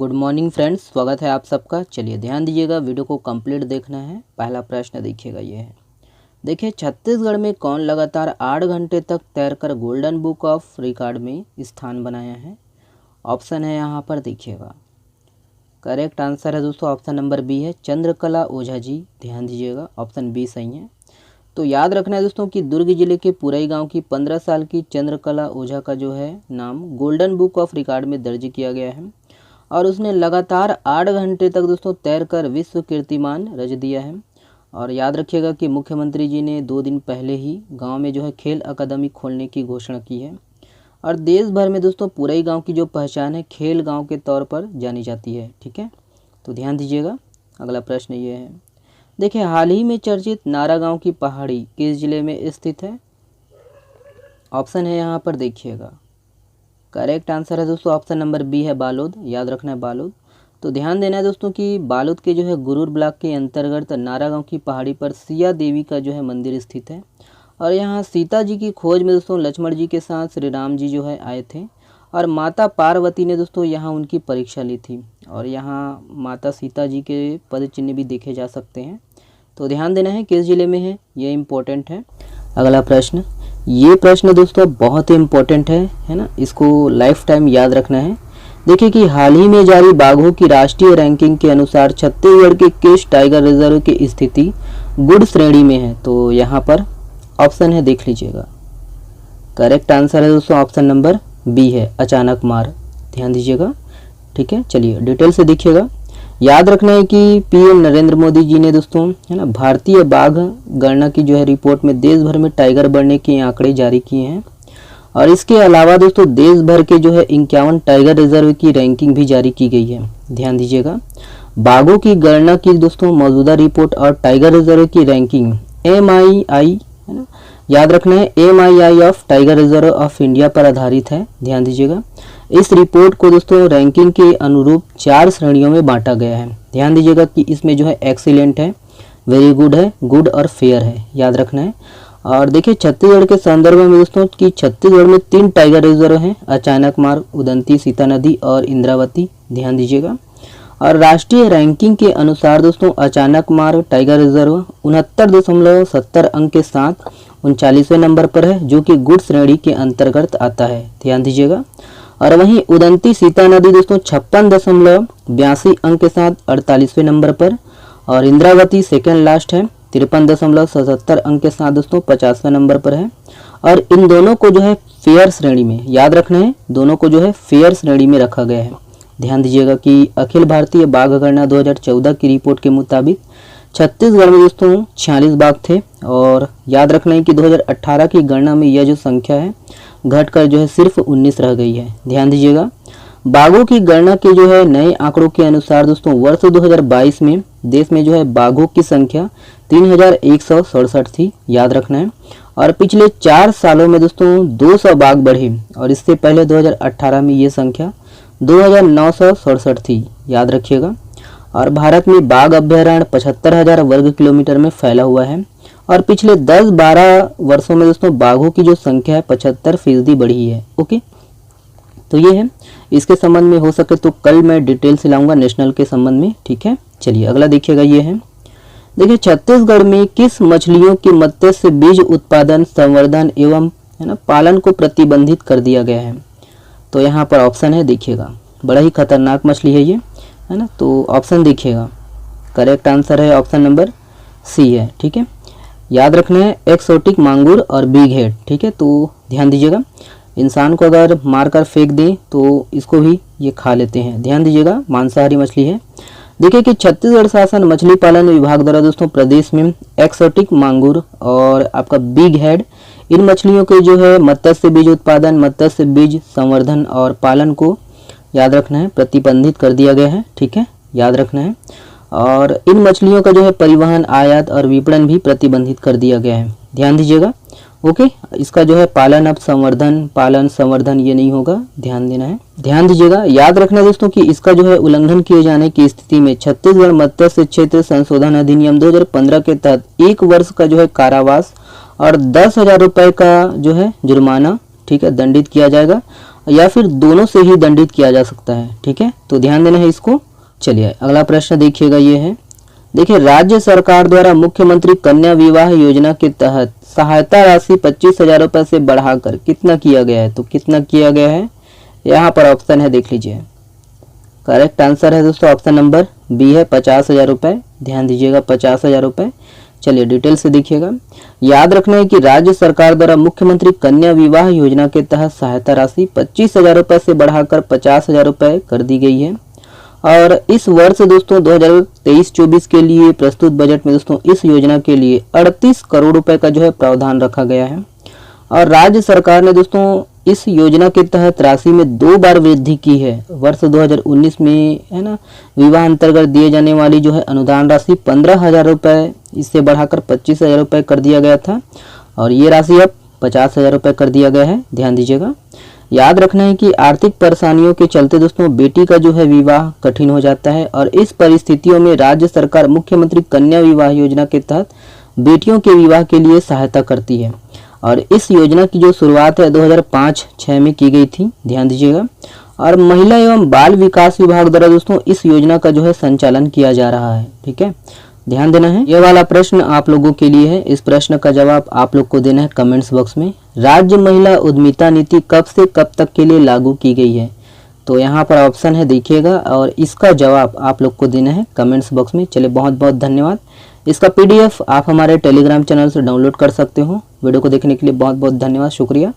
Good morning friends, स्वागत है आप सबका। चलिए ध्यान दीजिएगा, वीडियो को कंप्लीट देखना है। पहला प्रश्न देखिएगा, ये है। देखिए, छत्तीसगढ़ में कौन लगातार 8 घंटे तक तैरकर गोल्डन बुक ऑफ रिकॉर्ड में स्थान बनाया है? ऑप्शन है यहाँ पर देखिएगा। करेक्ट आंसर है दोस्तों ऑप्शन नंबर बी है, चंद्रकला ओझा जी। ध्यान दीजिएगा, ऑप्शन बी सही है। तो याद रखना है दोस्तों कि दुर्ग जिले के पुरई गांव की 15 साल की चंद्रकला ओझा का जो है नाम गोल्डन बुक ऑफ रिकॉर्ड में दर्ज किया गया है और उसने लगातार 8 घंटे तक दोस्तों तैरकर विश्व कीर्तिमान रच दिया है। और याद रखिएगा कि मुख्यमंत्री जी ने 2 दिन पहले ही गांव में जो है खेल अकादमी खोलने की घोषणा की है। और देश भर में दोस्तों पुरई गांव की जो पहचान है खेल गांव के तौर पर जानी जाती है। ठीक है, तो ध्यान दीजिएगा। अगला प्रश्न ये है। देखिए, हाल ही में चर्चित नारा गांव की पहाड़ी किस जिले में स्थित है? ऑप्शन है यहाँ पर देखिएगा। करेक्ट आंसर है दोस्तों ऑप्शन नंबर बी है, बालोद। याद रखना है बालोद। तो ध्यान देना है दोस्तों कि बालोद के जो है गुरूर ब्लॉक के अंतर्गत नारा गांव की पहाड़ी पर सिया देवी का जो है मंदिर स्थित है। और यहाँ सीता जी की खोज में दोस्तों लक्ष्मण जी के साथ श्री राम जी जो है आए थे और माता पार्वती ने दोस्तों यहाँ उनकी परीक्षा ली थी। और यहाँ माता सीता जी के पद चिन्ह भी देखे जा सकते हैं। तो ध्यान देना है किस जिले में है, ये इम्पोर्टेंट है। अगला प्रश्न, ये प्रश्न दोस्तों बहुत ही इम्पोर्टेंट है ना, इसको लाइफ टाइम याद रखना है। देखिए कि हाल ही में जारी बाघों की राष्ट्रीय रैंकिंग के अनुसार छत्तीसगढ़ के किस टाइगर रिजर्व की स्थिति गुड श्रेणी में है? तो यहाँ पर ऑप्शन है, देख लीजिएगा। करेक्ट आंसर है दोस्तों ऑप्शन नंबर बी है, अचानक मार। ध्यान दीजिएगा। ठीक है, चलिए डिटेल से देखिएगा। याद रखना है कि पीएम नरेंद्र मोदी जी ने दोस्तों है ना भारतीय बाघ गणना की जो है रिपोर्ट में देश भर में टाइगर बढ़ने के आंकड़े जारी किए हैं। और इसके अलावा दोस्तों देश भर के जो है 51 टाइगर रिजर्व की रैंकिंग भी जारी की गई है। ध्यान दीजिएगा। बाघों की गणना की दोस्तों मौजूदा रिपोर्ट और टाइगर रिजर्व की रैंकिंग MII है ना, याद रखना है MII of tiger reserve of India पर आधारित है। ध्यान दीजिएगा। इस रिपोर्ट को दोस्तों रैंकिंग के अनुरूप 4 श्रेणियों में बांटा गया है। ध्यान दीजिएगा कि इसमें जो है एक्सीलेंट है, वेरी गुड है, गुड और फेयर है। याद रखना है। और देखिए छत्तीसगढ़ के संदर्भ में दोस्तों कि छत्तीसगढ़ में 3 टाइगर रिजर्व हैं, अचानक मार, उदंती सीता नदी और इंद्रावती। ध्यान दीजिएगा। और राष्ट्रीय रैंकिंग के अनुसार दोस्तों अचानक मार टाइगर रिजर्व 69.70 अंक के साथ 39वें नंबर पर है, जो कि गुड श्रेणी के अंतर्गत आता है। ध्यान दीजिएगा। और वहीं उदंती सीता नदी दोस्तों 56.82 अंक के साथ 48वें नंबर पर। और इंद्रावती सेकेंड लास्ट है, 53.77 अंक के साथ दोस्तों 50वें नंबर पर है। और इन दोनों को जो है फेयर श्रेणी में, याद रखना है, दोनों को जो है फेयर श्रेणी में रखा गया है। ध्यान दीजिएगा कि अखिल भारतीय बाघ गणना 2014 की रिपोर्ट के मुताबिक छत्तीसगढ़ में दोस्तों 46 बाघ थे। और याद रखना है कि 2018 की गणना में यह जो संख्या है घटकर जो है सिर्फ 19 रह गई है। ध्यान दीजिएगा। बाघों की गणना के जो है नए आंकड़ों के अनुसार दोस्तों वर्ष 2022 में देश में जो है बाघों की संख्या 3167 थी। याद रखना है। और पिछले 4 सालों में दोस्तों 200 बाघ बढ़े और इससे पहले 2018 में ये संख्या 2967 थी। याद रखिएगा। और भारत में बाघ अभ्यारण्य 75,000 वर्ग किलोमीटर में फैला हुआ है। और पिछले 10-12 वर्षों में दोस्तों बाघों की जो संख्या है 75% बढ़ी है। ओके, तो ये है। इसके संबंध में हो सके तो कल मैं डिटेल से लाऊंगा नेशनल के संबंध में। ठीक है, चलिए अगला देखिएगा। ये है। देखिए, छत्तीसगढ़ में किस मछलियों के मत्स्य बीज उत्पादन, संवर्धन एवं है ना पालन को प्रतिबंधित कर दिया गया है? तो यहाँ पर ऑप्शन है, देखिएगा। बड़ा ही खतरनाक मछली है ये, है ना। तो ऑप्शन देखिएगा। करेक्ट आंसर है ऑप्शन नंबर सी है। ठीक है, याद रखना है एक्सोटिक मांगुर और बिग हेड। ठीक है, तो ध्यान दीजिएगा। इंसान को अगर मारकर फेंक दें तो इसको भी ये खा लेते हैं। ध्यान दीजिएगा, मांसाहारी मछली है। देखिए कि छत्तीसगढ़ शासन मछली पालन विभाग द्वारा दोस्तों प्रदेश में एक्सोटिक मांगुर और आपका बिग हेड, इन मछलियों के जो है मत्स्य बीज उत्पादन, मत्स्य बीज संवर्धन और पालन को याद रखना है प्रतिबंधित कर दिया गया है। ठीक है, याद रखना है। और इन मछलियों का जो है परिवहन, आयात और विपणन भी प्रतिबंधित कर दिया गया है। ध्यान दीजिएगा। ओके, इसका जो है पालन अब पालन संवर्धन ये नहीं होगा। ध्यान देना है। ध्यान दीजिएगा। याद रखना दोस्तों कि इसका जो है उल्लंघन किए जाने की स्थिति में छत्तीसगढ़ मत्स्य क्षेत्र संशोधन अधिनियम 2015 के तहत 1 वर्ष का जो है कारावास और 10,000 रुपए का जो है जुर्माना, ठीक है, दंडित किया जाएगा। या फिर दोनों से ही दंडित किया जा सकता है। ठीक है, तो ध्यान देना है इसको। चलिए अगला प्रश्न देखिएगा, ये है, देखिए राज्य सरकार द्वारा मुख्यमंत्री कन्या विवाह योजना के तहत सहायता राशि 25,000 रुपये से बढ़ाकर कितना किया गया है? तो कितना किया गया है, यहाँ पर ऑप्शन है, देख लीजिए। करेक्ट आंसर है दोस्तों ऑप्शन नंबर बी है 50,000 रुपये। ध्यान दीजिएगा 50,000 रुपये। चलिए डिटेल से देखिएगा। याद रखना है कि राज्य सरकार द्वारा मुख्यमंत्री कन्या विवाह योजना के तहत सहायता राशि 25,000 रुपये से बढ़ाकर 50,000 रुपये कर दी गई है। और इस वर्ष दोस्तों 2023-24 के लिए प्रस्तुत बजट में दोस्तों इस योजना के लिए 38 करोड़ रुपए का जो है प्रावधान रखा गया है। और राज्य सरकार ने दोस्तों इस योजना के तहत राशि में 2 बार वृद्धि की है। वर्ष 2019 में है ना, विवाह अंतर्गत दिए जाने वाली जो है अनुदान राशि 15,000 रुपये, इससे बढ़ाकर 25,000 रुपये कर दिया गया था। और ये राशि अब 50,000 रुपये कर दिया गया है। ध्यान दीजिएगा। याद रखना है कि आर्थिक परेशानियों के चलते दोस्तों बेटी का जो है विवाह कठिन हो जाता है, और इस परिस्थितियों में राज्य सरकार मुख्यमंत्री कन्या विवाह योजना के तहत बेटियों के विवाह के लिए सहायता करती है। और इस योजना की जो शुरुआत है 2005-06 में की गई थी। ध्यान दीजिएगा। और महिला एवं बाल विकास विभाग द्वारा दोस्तों इस योजना का जो है संचालन किया जा रहा है। ठीक है, ध्यान देना है। यह वाला प्रश्न आप लोगों के लिए है। इस प्रश्न का जवाब आप लोग को देना है कमेंट्स बॉक्स में। राज्य महिला उद्यमिता नीति कब से कब तक के लिए लागू की गई है? तो यहाँ पर ऑप्शन है, देखिएगा, और इसका जवाब आप लोग को देना है कमेंट्स बॉक्स में। चलिए बहुत बहुत धन्यवाद। इसका PDF आप हमारे टेलीग्राम चैनल से डाउनलोड कर सकते हो। वीडियो को देखने के लिए बहुत बहुत धन्यवाद, शुक्रिया।